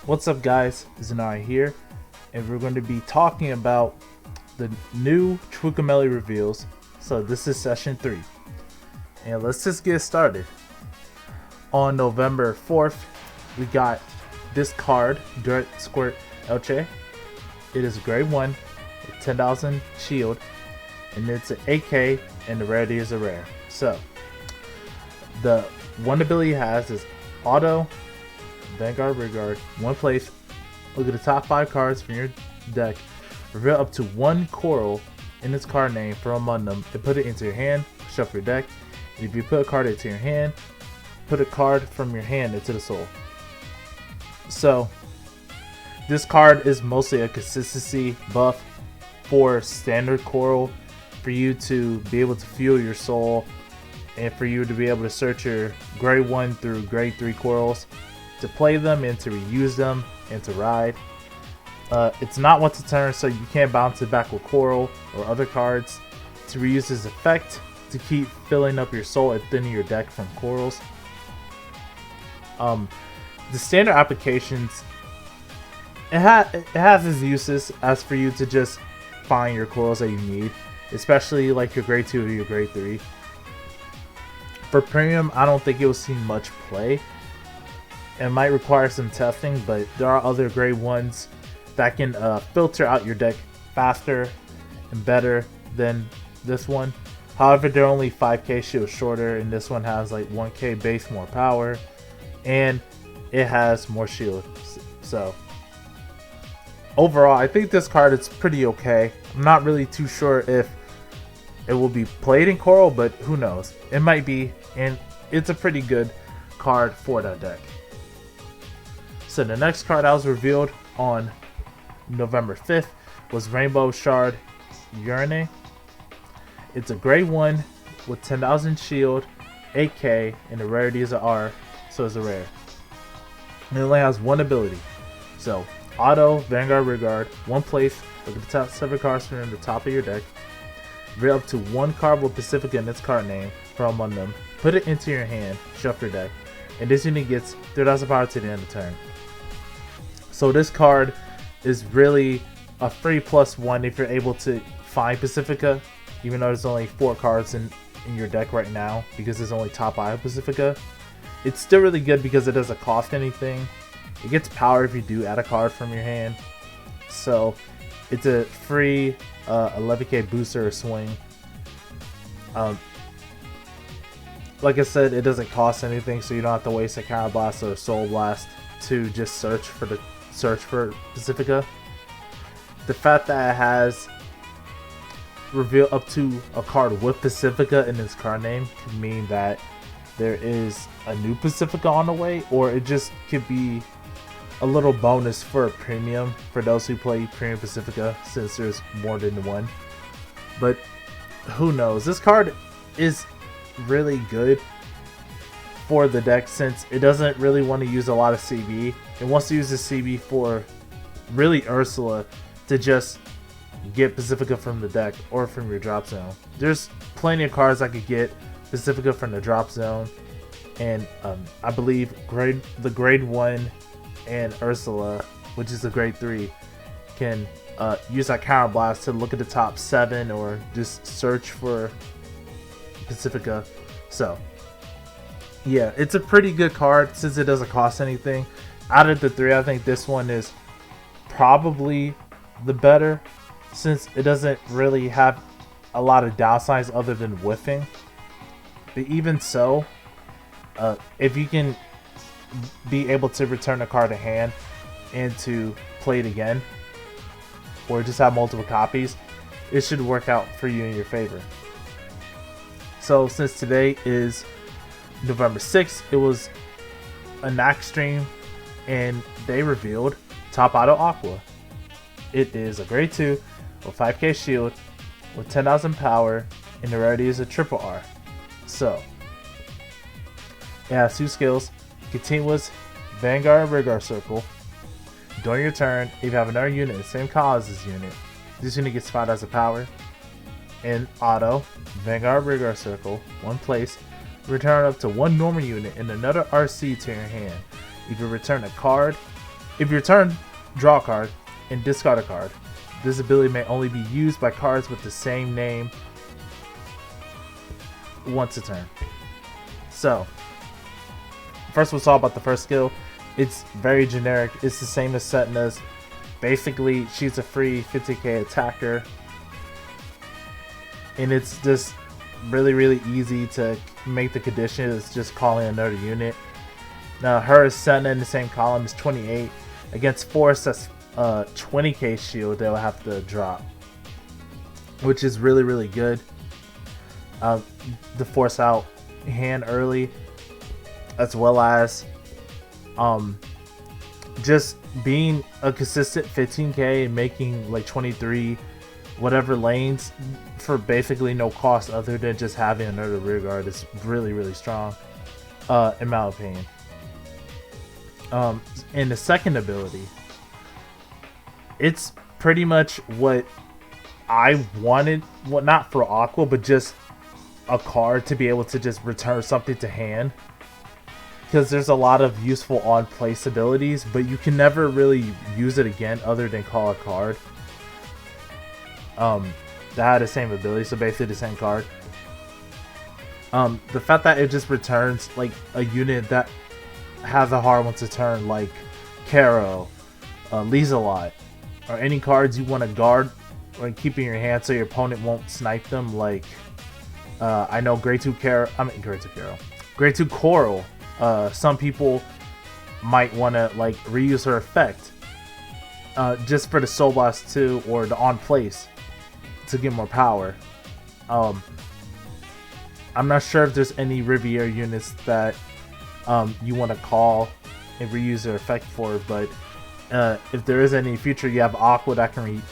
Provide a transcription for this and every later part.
What's up, guys? Zanari here, and we're going to be talking about the new Twinkle reveals. So this is session 3, and let's just get started. On November 4th, we got this card, Direct Squirt Elche. It is grade 1 with 10,000 shield, and it's an AK, and the rarity is a rare. So the one ability it has is Auto, Vanguard, Rigard, one place. Look at the top 5 cards from your deck. Reveal up to 1 coral in its card name from among them and put it into your hand. Shuffle your deck. And if you put a card into your hand, put a card from your hand into the soul. So this card is mostly a consistency buff for standard coral, for you to be able to fuel your soul and for you to be able to search your grade 1 through grade 3 corals, to play them and to reuse them and to ride. It's not once a turn, so you can't bounce it back with coral or other cards. To reuse this effect to keep filling up your soul and thinning your deck from corals. The standard applications, it has its uses as for you to just find your corals that you need, especially like your grade 2 or your grade 3. For premium, I don't think it will see much play. It might require some testing, but there are other grade 1s that can filter out your deck faster and better than this one. However, they're only 5k shield shorter, and this one has like 1k base more power, and it has more shield. So overall, I think this card is pretty okay. I'm not really too sure if it will be played in coral, but who knows? It might be, and it's a pretty good card for that deck. So the next card that was revealed on November 5th was Rainbow Shard Urine. It's a grade 1 with 10,000 shield, 8k, and the rarity is an R, so it's a rare. And it only has one ability. So Auto, Vanguard, Rigard, one place. Look at the top 7 cards from the top of your deck. Reveal up to 1 card with Pacifica in its card name from among them. Put it into your hand, shuffle your deck, and this unit gets 3,000 power to the end of the turn. So this card is really a free +1 if you're able to find Pacifica, even though there's only 4 cards in your deck right now because there's only top eye of Pacifica. It's still really good because it doesn't cost anything. It gets power if you do add a card from your hand. So it's a free 11k booster or swing. Like I said, it doesn't cost anything, so you don't have to waste a Counter Blast or a Soul Blast to just search for Pacifica. The fact that it has reveal up to a card with Pacifica in its card name could mean that there is a new Pacifica on the way, or it just could be a little bonus for a premium for those who play premium Pacifica, since there's more than one. But who knows? This card is really good for the deck since it doesn't really want to use a lot of CB. It wants to use the CB for really Ursula to just get Pacifica from the deck or from your drop zone. There's plenty of cards that could get Pacifica from the drop zone, and I believe the grade 1 and Ursula, which is the grade 3, can use that Counter Blast to look at the top 7 or just search for Pacifica. So yeah, it's a pretty good card since it doesn't cost anything. Out of the 3, I think this one is probably the better since it doesn't really have a lot of downsides other than whiffing. But even so, if you can be able to return a card to hand and to play it again, or just have multiple copies, it should work out for you in your favor. So since today is November 6th, it was a NAC stream and they revealed Top Auto Aqua. It is a grade 2 with 5k shield with 10,000 power, and the rarity is a triple R. So it has 2 skills: continuous Vanguard Rigard Circle. During your turn, if you have another unit in the same color as this unit, this unit gets 5,000 power. And Auto Vanguard Rigard Circle, one place. Return up to 1 normal unit and another RC to your hand. If you return a card If you return, draw a card, and discard a card. This ability may only be used by cards with the same name once a turn. So, first we'll talk about the first skill. It's very generic. It's the same as Setna's. Basically, she's a free 50k attacker. And it's just really easy to make the condition. It's just calling another unit. Now, her Setna in the same column is 28. Against Force, that's 20k shield they'll have to drop, which is really good. The force out hand early, as well as just being a consistent 15k and making like 23 whatever lanes for basically no cost other than just having another rear guard is really strong, in my opinion. And the second ability, it's pretty much what I wanted, well, not for Aqua, but just a card to be able to just return something to hand. Because there's a lot of useful on-place abilities, but you can never really use it again other than call a card. That had the same ability, so basically the same card. The fact that it just returns like a unit that has a hard one to turn, like Caro, Lieselot, or any cards you want to guard or keep in your hand so your opponent won't snipe them. Like, I know Grade 2 Coral. Some people might want to like reuse her effect just for the Soul Blast 2 or the on place to get more power. I'm not sure if there's any Riviera units that you want to call and reuse their effect for, but if there is any future, you have Aqua that can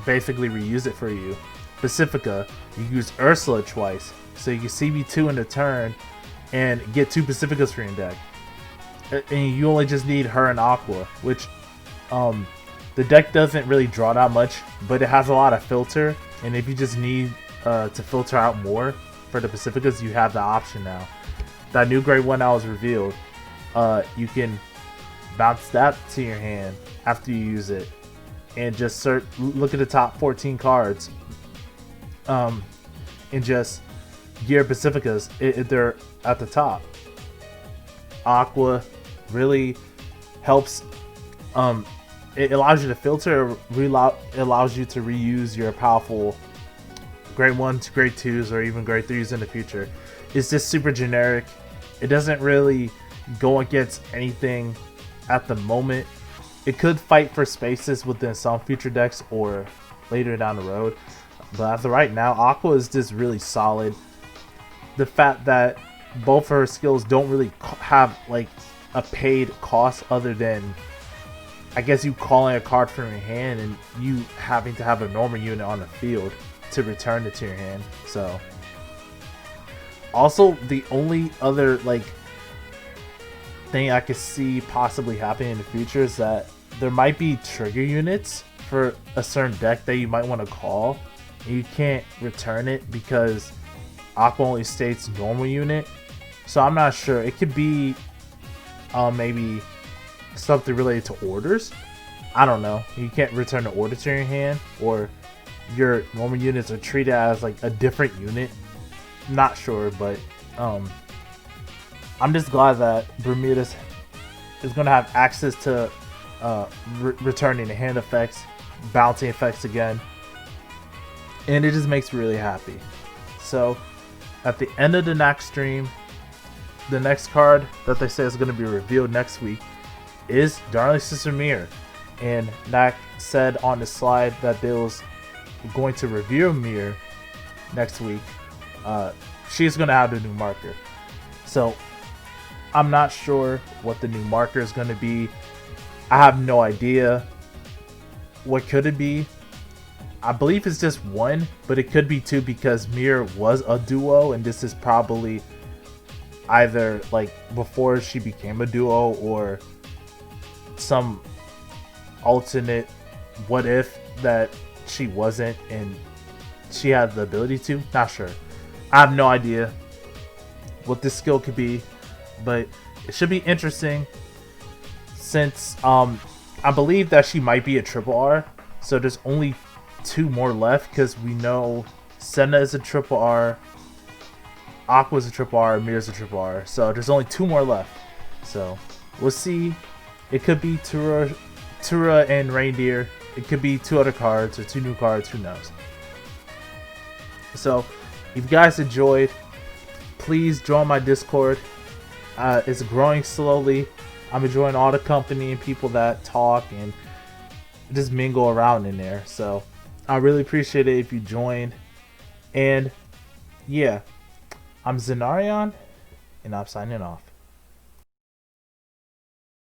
basically reuse it for you. Pacifica, you use Ursula twice, so you can CB2 in the turn and get 2 Pacificas for your deck. And you only just need her and Aqua, which the deck doesn't really draw that much, but it has a lot of filter, and if you just need to filter out more for the Pacificas, you have the option now. That new grade 1 that was revealed, you can bounce that to your hand after you use it, and just look at the top 14 cards, and just gear Pacificas if they're at the top. Aqua really helps. It allows you to filter. It allows you to reuse your powerful grade 1s, grade 2s, or even grade 3s in the future. It's just super generic. It doesn't really go against anything at the moment. It could fight for spaces within some future decks or later down the road. But as of right now, Aqua is just really solid. The fact that both of her skills don't really have like a paid cost other than, I guess, you calling a card from your hand and you having to have a normal unit on the field to return it to your hand. So, also the only other like thing I could see possibly happening in the future is that there might be trigger units for a certain deck that you might want to call, and you can't return it because Aqua only states normal unit. So I'm not sure. It could be maybe something related to orders. I don't know. You can't return the order to your hand, or your normal units are treated as like a different unit. Not sure, but I'm just glad that Bermuda is going to have access to returning the hand effects, bouncing effects again, and it just makes me really happy. So at the end of the next stream, the next card that they say is going to be revealed next week is Darling Sister Mirror, and Nak said on the slide that they was going to review Mirror next week. She's going to have the new marker, so I'm not sure what the new marker is going to be. I have no idea. What could it be? I believe it's just 1, but it could be 2 because Mirror was a duo, and this is probably either like before she became a duo or some alternate what if that she wasn't and she had the ability to. Not sure. I have no idea what this skill could be, but it should be interesting. since I believe that she might be a triple R, so there's only 2 more left because we know Senna is a triple R, Aqua's a triple R, Mira's a triple R. So there's only 2 more left. So we'll see. It could be Tura and Reindeer. It could be 2 other cards or 2 new cards. Who knows? So if you guys enjoyed, please join my Discord. It's growing slowly. I'm enjoying all the company and people that talk and just mingle around in there. So I really appreciate it if you join. And yeah, I'm Zenarion, and I'm signing off.